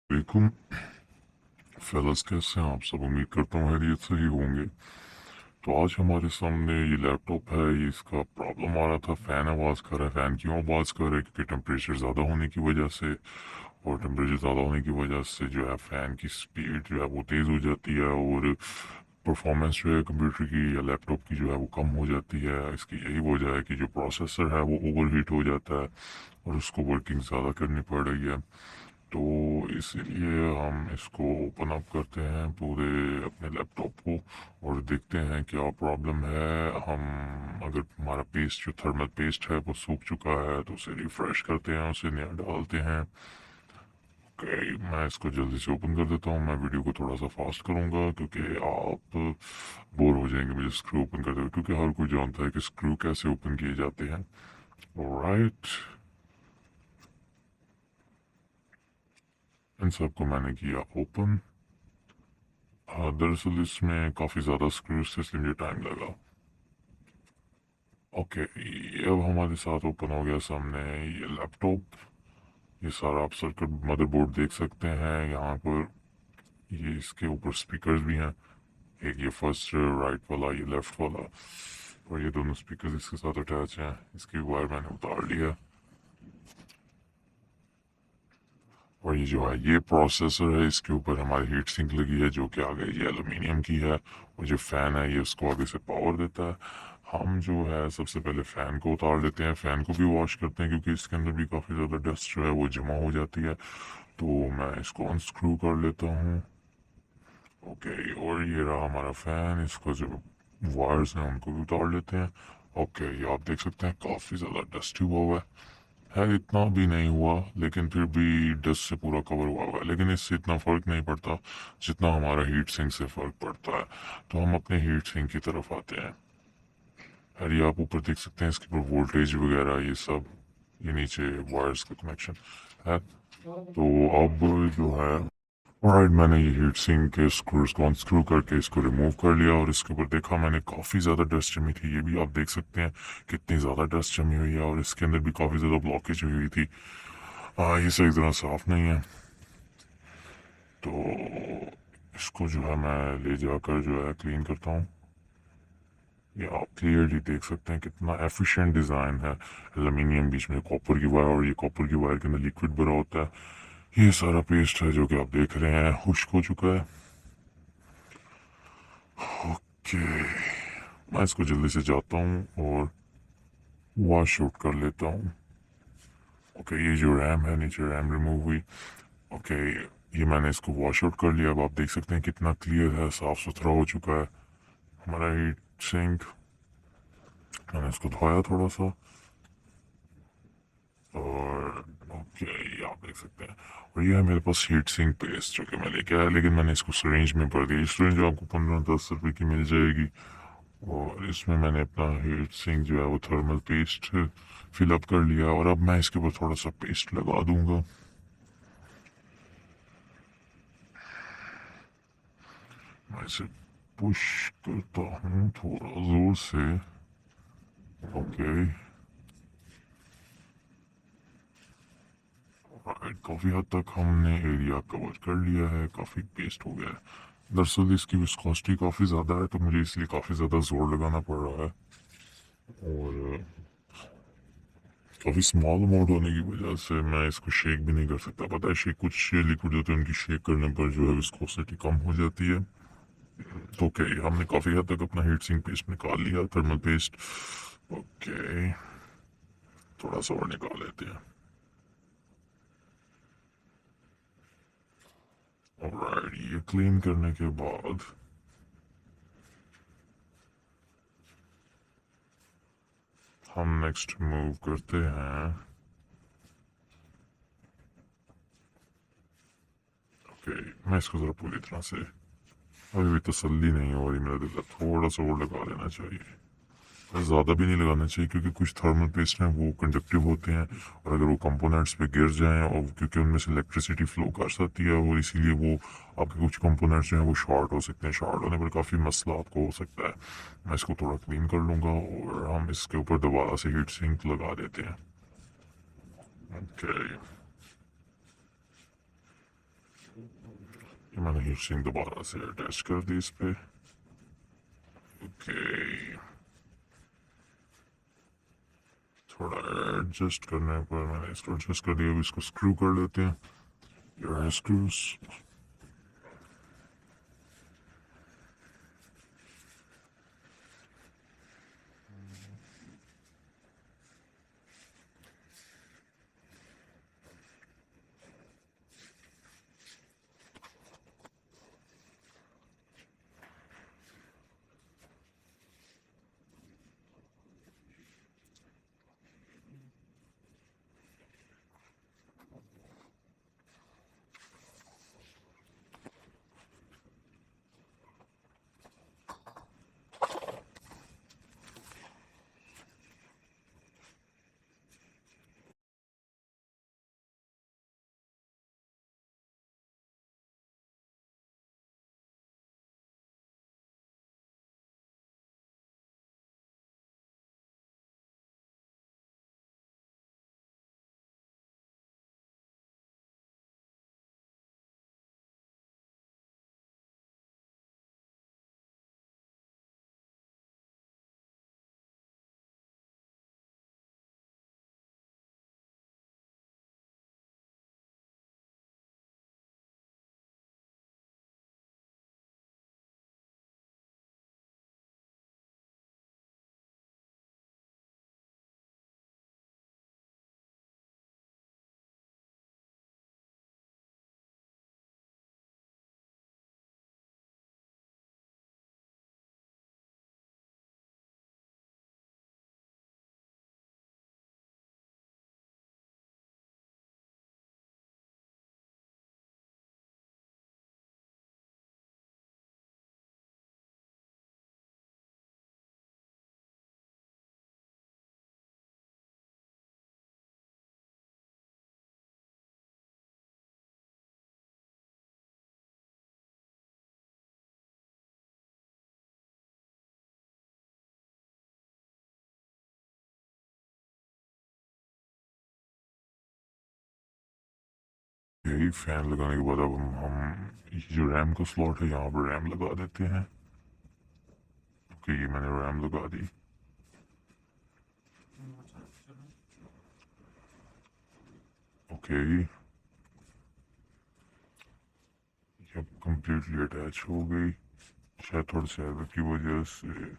वालेकुम फेलस, कैसे हैं आप सब? उम्मीद करता हूँ खैरियत से ही होंगे। तो आज हमारे सामने ये लैपटॉप है, ये इसका प्रॉब्लम आ रहा था। फ़ैन आवाज़ कर रहा है। फ़ैन क्यों आवाज़ कर रहा है? क्योंकि टेम्परेचर ज़्यादा होने की वजह से, और टेम्परेचर ज़्यादा होने की वजह से जो है फ़ैन की स्पीड जो है वो तेज़ हो जाती है, और परफॉर्मेंस जो है कंप्यूटर की या लैपटॉप की जो है वो कम हो जाती है। इसकी यही वजह है कि जो प्रोसेसर है वो ओवर हीट हो जाता है और उसको वर्किंग ज़्यादा करनी पड़ रही है। तो इसीलिए हम इसको ओपन अप करते हैं पूरे अपने लैपटॉप को और देखते हैं क्या प्रॉब्लम है। हम अगर हमारा पेस्ट जो थर्मल पेस्ट है वो सूख चुका है तो उसे रिफ्रेश करते हैं, उसे नया डालते हैं। ओके, मैं इसको जल्दी से ओपन कर देता हूँ। मैं वीडियो को थोड़ा सा फास्ट करूँगा क्योंकि आप बोर हो जाएंगे मुझे स्क्रू ओपन करते हुए, क्योंकि हर कोई जानता है कि स्क्रू कैसे ओपन किए जाते हैं। राइट, इन सबको मैंने किया ओपन। हाँ, दरअसल इसमें काफ़ी ज़्यादा स्क्रूज थे इसलिए मुझे टाइम लगा। ओके, ये अब हमारे साथ ओपन हो गया सामने ये लैपटॉप। ये सारा आप सर्किट मदरबोर्ड देख सकते हैं यहाँ पर। ये इसके ऊपर स्पीकर्स भी हैं, एक ये फर्स्ट राइट वाला, ये लेफ्ट वाला, और ये दोनों स्पीकर्स इसके साथ अटैच हैं। इसकी वायर मैंने उतार लिया। और ये जो है ये प्रोसेसर है, इसके ऊपर हमारी हीट सिंक लगी है जो कि आगे ये एलुमिनियम की है, और जो फैन है ये उसको आगे से पावर देता है। हम जो है सबसे पहले फैन को उतार लेते हैं, फैन को भी वॉश करते हैं क्योंकि इसके अंदर भी काफ़ी ज़्यादा डस्ट जो है वो जमा हो जाती है। तो मैं इसको अनस्क्रू कर लेता हूँ। ओके, और ये रहा हमारा फैन। इसको जो वायर्स हैं उनको भी उतार लेते हैं। ओके, ये आप देख सकते हैं काफ़ी ज़्यादा डस्टी हुआ हुआ है। इतना भी नहीं हुआ लेकिन फिर भी डस्ट से पूरा कवर हुआ हुआ है, लेकिन इससे इतना फ़र्क नहीं पड़ता जितना हमारा हीट सिंक से फ़र्क पड़ता है। तो हम अपने हीट सिंक की तरफ आते हैं। और ये आप ऊपर देख सकते हैं इसके ऊपर वोल्टेज वगैरह ये सब, ये नीचे वायर्स का कनेक्शन है। तो अब जो है, राइट, मैंने ये हीट सिंक के स्क्रूज को अनस्क्रू करके इसको रिमूव कर लिया, और इसके ऊपर देखा मैंने काफ़ी ज़्यादा डस्ट जमी थी। ये भी आप देख सकते हैं कितनी ज़्यादा डस्ट जमी हुई है, और इसके अंदर भी काफ़ी ज़्यादा ब्लॉकेज हुई हुई थी। ये सही तरह साफ नहीं है। तो इसको जो है मैं ले जाकर जो है क्लीन करता हूँ। ये आप क्लियरली देख सकते हैं कितना एफिशिएंट डिज़ाइन है। एल्यूमिनियम, बीच में कॉपर की वायर, और ये कॉपर की वायर के अंदर लिक्विड भरा होता है। ये सारा पेस्ट है जो कि आप देख रहे हैं खुश्क हो चुका है। ओके, मैं इसको जल्दी से जाता हूँ और वॉश आउट कर लेता हूँ। ओके, ये जो रैम है नीचे रैम रिमूव हुई। ओके, ये मैंने इसको वॉश आउट कर लिया। अब आप देख सकते हैं कितना क्लियर है, साफ सुथरा हो चुका है हमारा हीट सिंक। मैंने इसको धोया थोड़ा सा, और ओके, ये आप देख सकते हैं। और ये है मेरे पास हीट सिंक पेस्ट जो कि मैं लेके आया, लेकिन मैंने इसको सिरिंज में भर दिया। इस सिरिंज आपको 15-10 रुपए की मिल जाएगी, और इसमें मैंने अपना हीट सिंक जो है वो थर्मल पेस्ट फिल अप कर लिया, और अब मैं इसके ऊपर थोड़ा सा पेस्ट लगा दूंगा। मैं इसे पुश करता हूँ थोड़ा जोर से। ओके, राइट, काफ़ी हद तक हमने एरिया कवर कर लिया है, काफ़ी पेस्ट हो गया है। दरअसल इसकी विस्कोसिटी काफ़ी ज़्यादा है तो मुझे इसलिए काफ़ी ज़्यादा जोर लगाना पड़ रहा है, और काफ़ी स्मॉल अमाउंट होने की वजह से मैं इसको शेक भी नहीं कर सकता। पता है, शेक कुछ लिक्विड होते हैं उनकी शेक करने पर जो है विस्कोसिटी कम हो जाती है। तो ओके, हमने काफ़ी हद तक अपना हीट सिंक पेस्ट निकाल लिया, थर्मल पेस्ट। ओके, थोड़ा सा और निकाल लेते हैं। ऑलराइट, ये क्लीन करने के बाद हम नेक्स्ट मूव करते हैं। ओके, मैं इसको ज़रा पूरी तरह से, अभी भी तसल्ली नहीं हो रही, मेरा दिल है थोड़ा सा और लगा लेना चाहिए। ज़्यादा भी नहीं लगाना चाहिए क्योंकि कुछ थर्मल पेस्ट हैं वो कंडक्टिव होते हैं, और अगर वो कंपोनेंट्स पे गिर जाएं, और क्योंकि उनमें से इलेक्ट्रिसिटी फ्लो कर सकती है, और इसीलिए वो आपके कुछ कंपोनेंट्स जो हैं वो शॉर्ट हो सकते हैं। शॉर्ट होने पर काफ़ी मसला आपको हो सकता है। मैं इसको थोड़ा क्लीन कर लूँगा, और हम इसके ऊपर दोबारा से हीट सिंक लगा देते हैं। ओके, ये मैंने हीट सिंक दोबारा से अटैच कर दी इस पे। ओके, थोड़ा एडजस्ट करने पर मैंने इसको एडजस्ट कर दिया। अब इसको स्क्रू कर लेते हैं। ये स्क्रूज। यही फैन लगाने के बाद अब हम ये जो रैम का स्लॉट है यहाँ पर रैम लगा देते हैं। ओके, ये मैंने रैम लगा दी। ओके, ये अब कम्प्लीटली अटैच हो गई। शायद थोड़ी सी एरर की वजह से।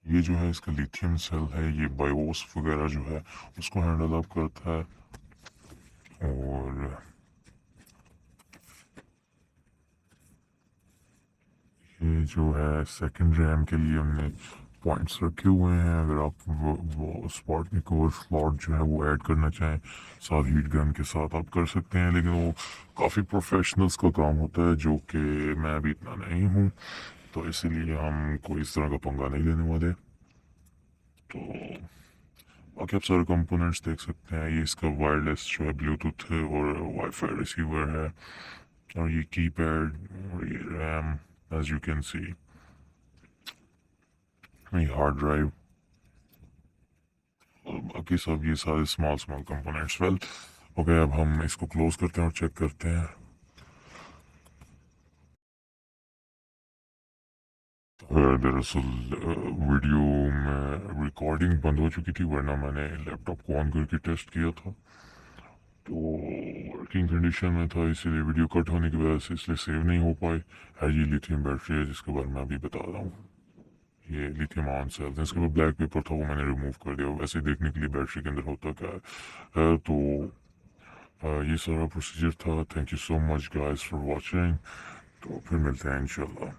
ये जो है इसका लिथियम सेल है। ये बायोस वगैरह जो है उसको हैंडल अप करता है। और ये जो है सेकंड रैम के लिए हमने पॉइंट्स रखे हुए हैं। अगर आप वो स्पॉट में कोर स्लॉट जो है वो ऐड करना चाहें साथ हीट गन के साथ आप कर सकते हैं, लेकिन वो काफ़ी प्रोफेशनल्स का काम होता है जो कि मैं अभी इतना नहीं हूँ, तो इसीलिए हम कोई इस तरह का पंगा नहीं लेने वाले। तो बाकी आप सारे कंपोनेंट्स देख सकते हैं। ये इसका वायरलेस जो है ब्लूटूथ है और वाईफाई रिसीवर है, और ये कीपैड और ये RAM as you can see, ये हार्ड ड्राइव और बाकी सब ये सारे small small components. Well okay, अब हम इसको क्लोज करते हैं और चेक करते हैं। दरअसल वीडियो में रिकॉर्डिंग बंद हो चुकी थी, वरना मैंने लैपटॉप को ऑन करके टेस्ट किया था, तो वर्किंग कंडीशन में था, इसीलिए वीडियो कट होने की वजह से इसलिए सेव नहीं हो पाए। है ये लिथियम बैटरी है जिसके बारे में अभी बता रहा हूँ। ये लिथियम आयन सेल्स, इसके ऊपर ब्लैक पेपर था वो मैंने रिमूव कर दिया। वैसे देखने के लिए बैटरी के अंदर होता क्या है। तो ये सारा प्रोसीजर था। Thank you so much guys for watching. तो फिर मिलते हैं इंशाल्लाह।